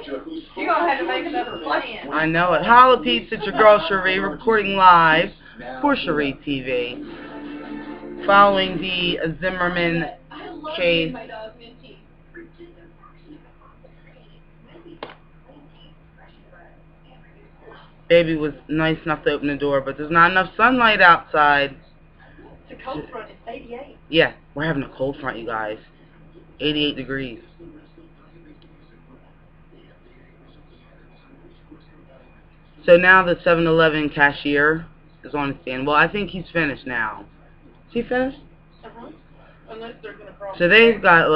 You're going to have to make another plan. I know it. Holla peeps, it's your girl Schree, reporting live for SchreeTV. Following the Zimmerman case. Baby was nice enough to open the door, but there's not enough sunlight outside. It's a cold front, it's 88. Yeah, we're having a cold front, you guys. 88 degrees. So now the 7-Eleven cashier is on the stand. Well, I think he's finished now. Is he finished? Unless they're going to So they've got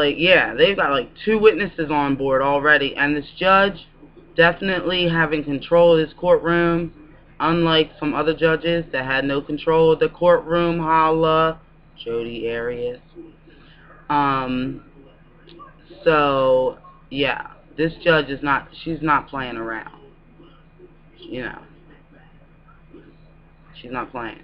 they've got like 2 witnesses on board already, and this judge definitely having control of this courtroom, unlike some other judges that had no control of the courtroom. Holla, Jody Arias. So yeah, this judge is not. She's not playing around. You know, she's not playing.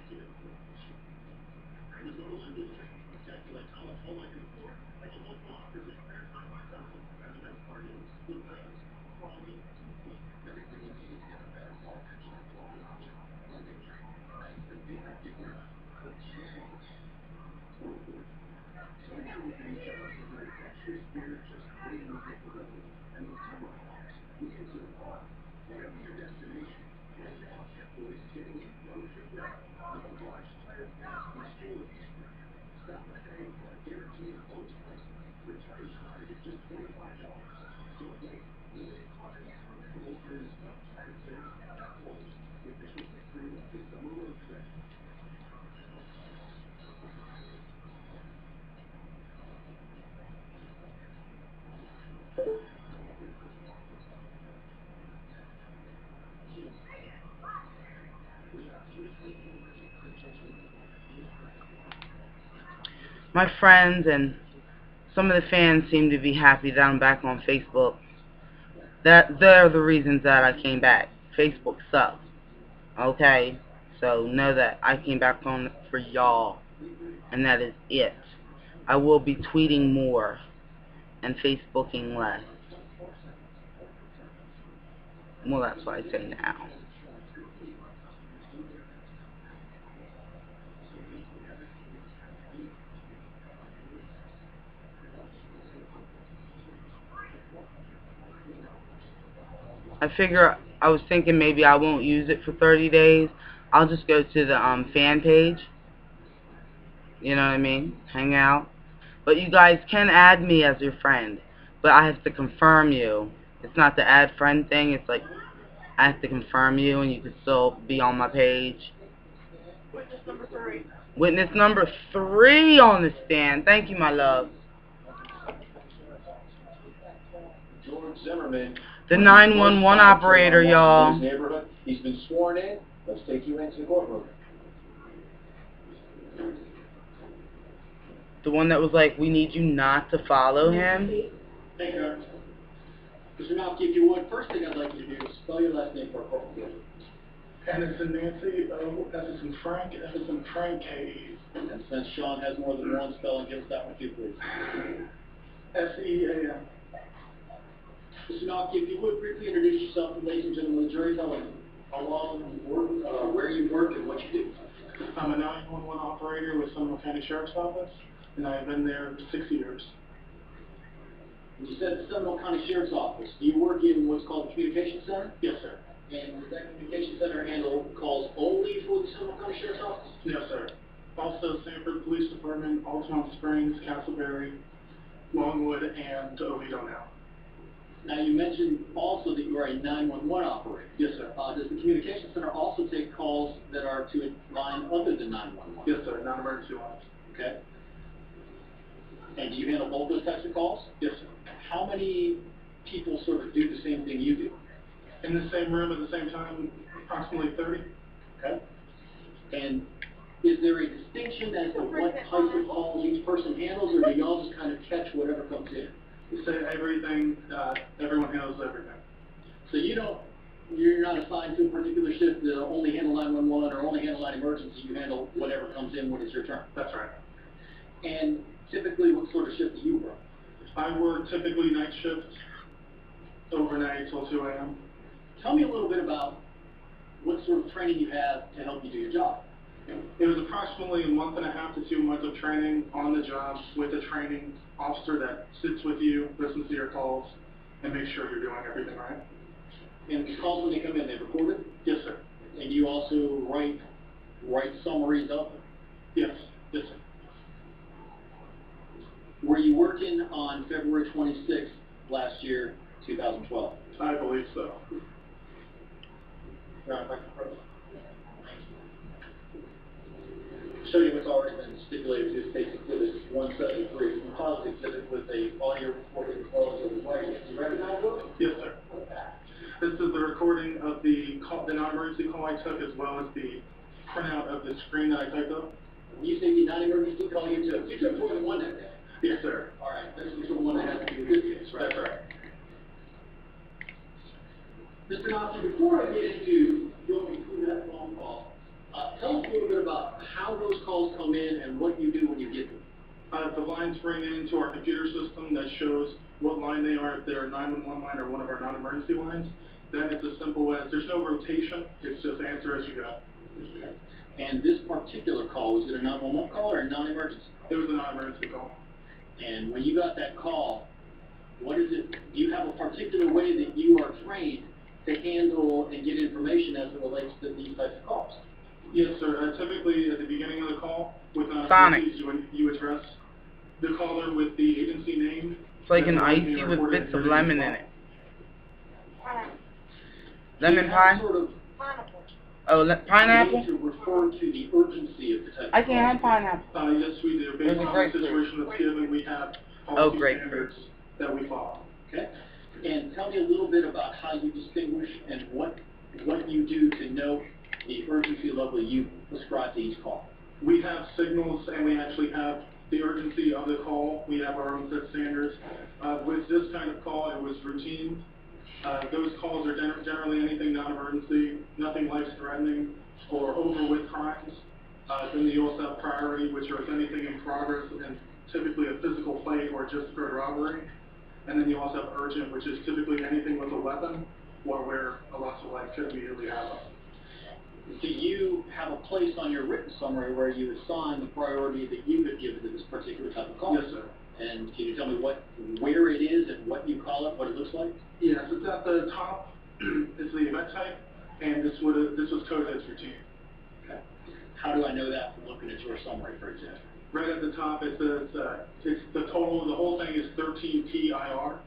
My friends and some of the fans seem to be happy that I'm back on Facebook. They're the reasons that I came back. Facebook sucks. Okay? So know that I came back on for y'all. And that is it. I will be tweeting more and Facebooking less. Well, that's what I say now. I was thinking maybe I won't use it for 30 days. I'll just go to the fan page. You know what I mean? Hang out. But you guys can add me as your friend. But I have to confirm you. It's not the add friend thing. It's like I have to confirm you and you can still be on my page. Witness number 3. Witness number 3 on the stand. Thank you, my love. George Zimmerman, the 911 operator, y'all. He's been sworn in. Let's take you into the courtroom. The one that was like, we need you not to follow him. Thank you. Mr. Malky, if you would, first thing I'd like you to do is spell your last name for a court reporter. Anderson Nancy, Anderson Frank, Anderson Frank K. And since Sean has more than one spelling, give us that one too, please. S-E-A-M. Mr. Malky, if you would briefly introduce yourself to ladies and gentlemen of the jury, tell them how long you work, where you work, and what you do. I'm a 911 operator with Zimmerman County Sheriff's Office, and I've been there 6 years. You said the Seminole County Sheriff's Office. Do you work in what's called the Communication Center? Yes, sir. And does that Communication Center handle calls only for the Seminole County Sheriff's Office? Yes, sir. Also, Sanford Police Department, Altamont Springs, Castleberry, Longwood, and Oviedo now. Now, you mentioned also that you are a 911 operator. Yes, sir. Does the Communication Center also take calls that are to a line other than 911? Yes, sir. Non-emergency lines. Okay. And do you handle both those types of calls? Yes, sir. How many people sort of do the same thing you do? In the same room at the same time, approximately 30. Okay. And is there a distinction as to what types of calls each person handles, or do y'all just kind of catch whatever comes in? You say everything, everyone handles everything. So you're not assigned to a particular shift to only handle 911 or only handle 9 emergency. You handle whatever comes in when it's your turn. That's right. And typically, what sort of shift do you work? I work typically night shifts. overnight till 2 a.m. Tell me a little bit about what sort of training you have to help you do your job. It was approximately a month and a half to 2 months of training on the job with a training officer that sits with you, listens to your calls, and makes sure you're doing everything right. And these calls, when they come in, they're recorded? Yes, sir. And you also write summaries of them? Yes, yes, sir. Were you working on February 26th last year, 2012? I believe so. Show you what's already been stipulated to State Exhibit 173. Composite exhibit with a audio recording close of the writing. Do you recognize it? Yes, sir. This is the recording of the non-emergency call I took, as well as the printout of the screen that I typed up. When you say the non-emergency call you took more than one that day? Yes, sir. All right, this is the one that has to do with this case, right? That's right. Mr. Knopfler, before I get into going through that phone call, tell us a little bit about how those calls come in and what you do when you get them. The lines ring into our computer system that shows what line they are, if they're a 911 line or one of our non-emergency lines. Then it's as simple as, there's no rotation, it's just answer as you go. And this particular call, was it a 911 call or a non-emergency? It was a non-emergency call. And when you got that call, what is it, do you have a particular way that you are trained to handle and get information as it relates to these types of calls? Yes, sir. Typically, at the beginning of the call, with Sonic. you address the caller with the agency name. It's like an icy with bits of lemon in it. Lemon pie? Sort of Oh, pineapple? to refer to the urgency of the type I of can't have pineapple. Yes, we do. Based There's a on the grapefruit. situation that's given, we have Oh, policy grapefruit. standards that we follow. Okay. And tell me a little bit about how you distinguish and what you do to know the urgency level you prescribe to each call. We have signals, and we actually have the urgency of the call. We have our own set standards. With this kind of call, it was routine. Those calls are generally anything non-emergency, nothing life-threatening, or over with crimes. Then you also have priority, which are anything in progress, and typically a physical fight or just occurred robbery. And then you also have urgent, which is typically anything with a weapon, or where a loss of life could immediately happen. Do you have a place on your written summary where you assign the priority that you would give to this particular type of call? Yes, sir. And can you tell me where it is and what you call it, what it looks like? Yes, it's at the top. Is the event type, and this was coded as routine. Okay. How do I know that from looking at your summary, for example? Right at the top, it's the total. The whole thing is 13 PIR.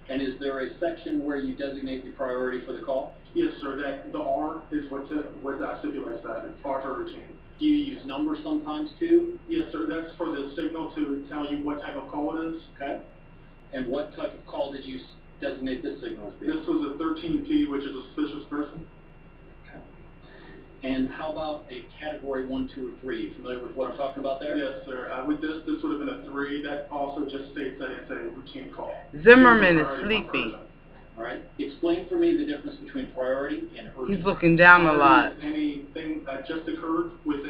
And is there a section where you designate the priority for the call? Yes, sir. That the R is what stipulates that. It's R for routine. Do you use numbers sometimes too? Yes, sir. That's for the signal to tell you what type of call it is. Okay. And what type of call did you designate this signal as being? This was a 13P, which is a suspicious person. Okay. And how about a category 1, 2, or 3? You familiar with what I'm talking about there? Yes, sir. With this would have been a 3. That also just states that it's a routine call. Zimmerman is sleepy. All right. Explain for me the difference between priority and urgency. He's looking down a lot. Anything that just occurred with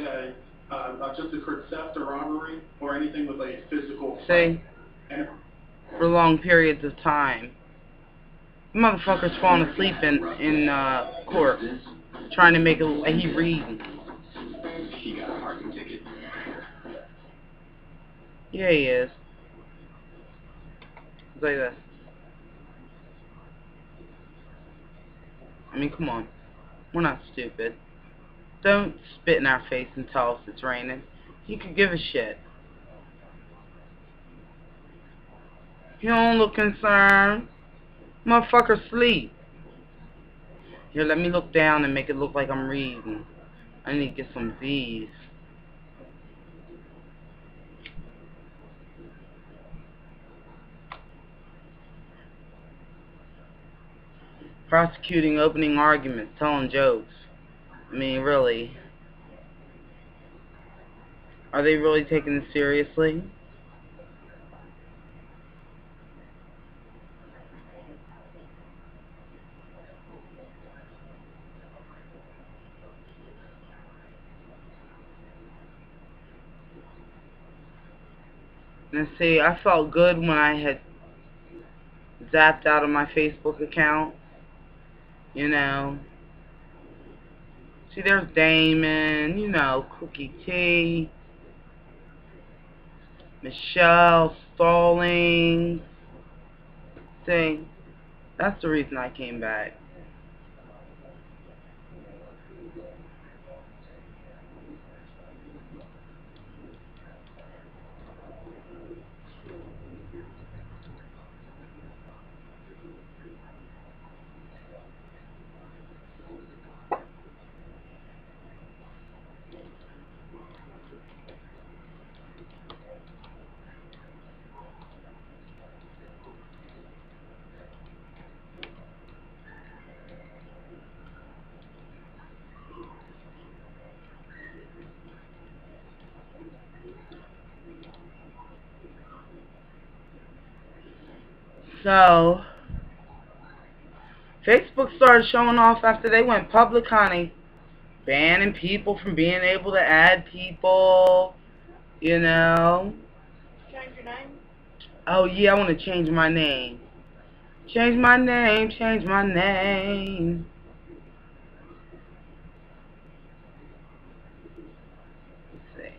just occurred theft or robbery, or anything with a physical See? For long periods of time. The motherfucker's falling asleep in court, trying to make he reading. She got a parking ticket. Yeah, he is. It's like this. I mean, come on. We're not stupid. Don't spit in our face and tell us it's raining. You could give a shit. You don't look concerned. Motherfucker sleep. Here, let me look down and make it look like I'm reading. I need to get some V's. Prosecuting opening arguments, telling jokes. I mean, really. Are they really taking this seriously? And see, I felt good when I had zapped out of my Facebook account. You know. See, there's Damon, you know, Cookie T, Michelle, Stallings. See, that's the reason I came back. So, Facebook started showing off after they went public, honey. Banning people from being able to add people, you know. Change your name? Oh, yeah, I want to change my name. Change my name, change my name. Let's see.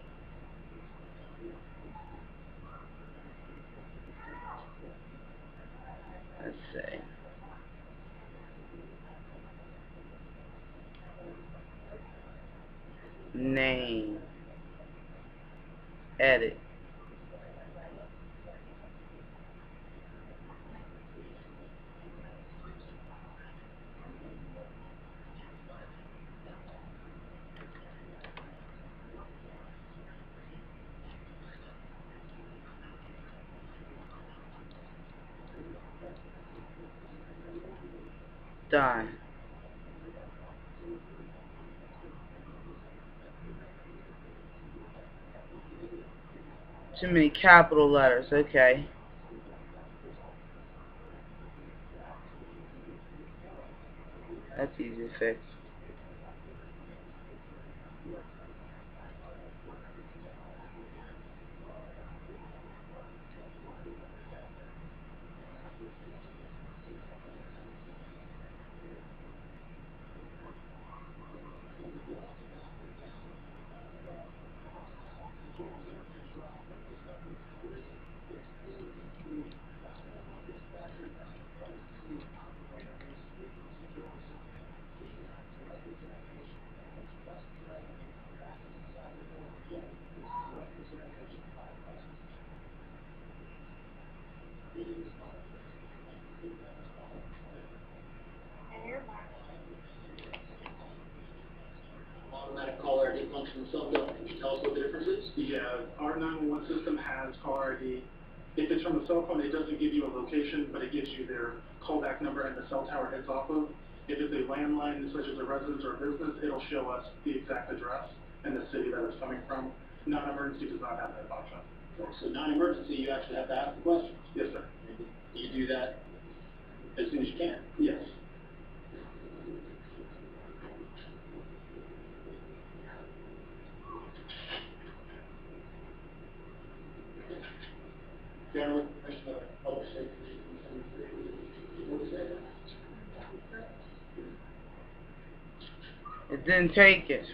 Let's see. Name. Edit. Done. Too many capital letters, okay. That's easy to fix. Automatic caller ID function itself, can you tell us what the difference is? Yeah, our 911 system has caller ID. If it's from a cell phone, it doesn't give you a location, but it gives you their callback number and the cell tower it's off of. If it's a landline, such as a residence or a business, it'll show us the exact address and the city that it's coming from. Non-emergency does not have that function. So non-emergency, you actually have to ask the question. Yes, sir. Do you do that as soon as you can? Yes. General information of public safety. It didn't take it.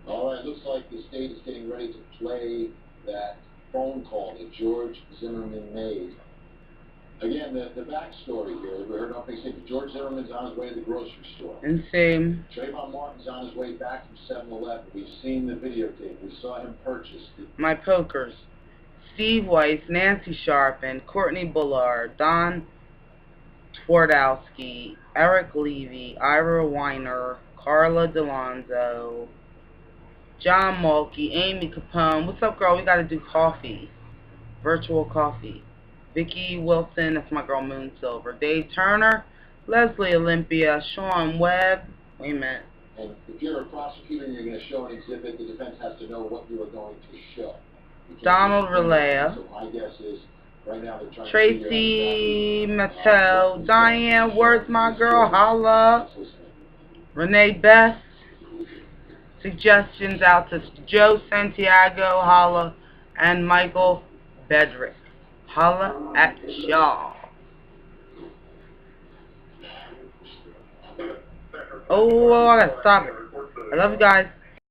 All right, looks like the state is getting ready to play that phone call that George Zimmerman made. Again, the backstory here, we heard opening statement. George Zimmerman's on his way to the grocery store. And same. Trayvon Martin's on his way back from 7-Eleven. We've seen the videotape. We saw him purchase the... My pokers. Steve Weiss, Nancy Sharpen, Courtney Bullard, Don Twardowski, Eric Levy, Ira Weiner, Carla DeLonzo, John Mulkey, Amy Capone. What's up, girl? We gotta do coffee. Virtual coffee. Vicky Wilson, that's my girl Moon Silver. Dave Turner, Leslie Olympia, Sean Webb. Wait a minute. And if you're a prosecutor and you're going to show an exhibit, the defense has to know what you are going to show. Donald Relea. So my guess is, right now they're trying Tracy Mattel, Diane, where's my girl? Holla. Renee Best, suggestions out to Joe Santiago, holla, and Michael Bedrick. Holla at y'all. Oh, I gotta stop it. I love you guys.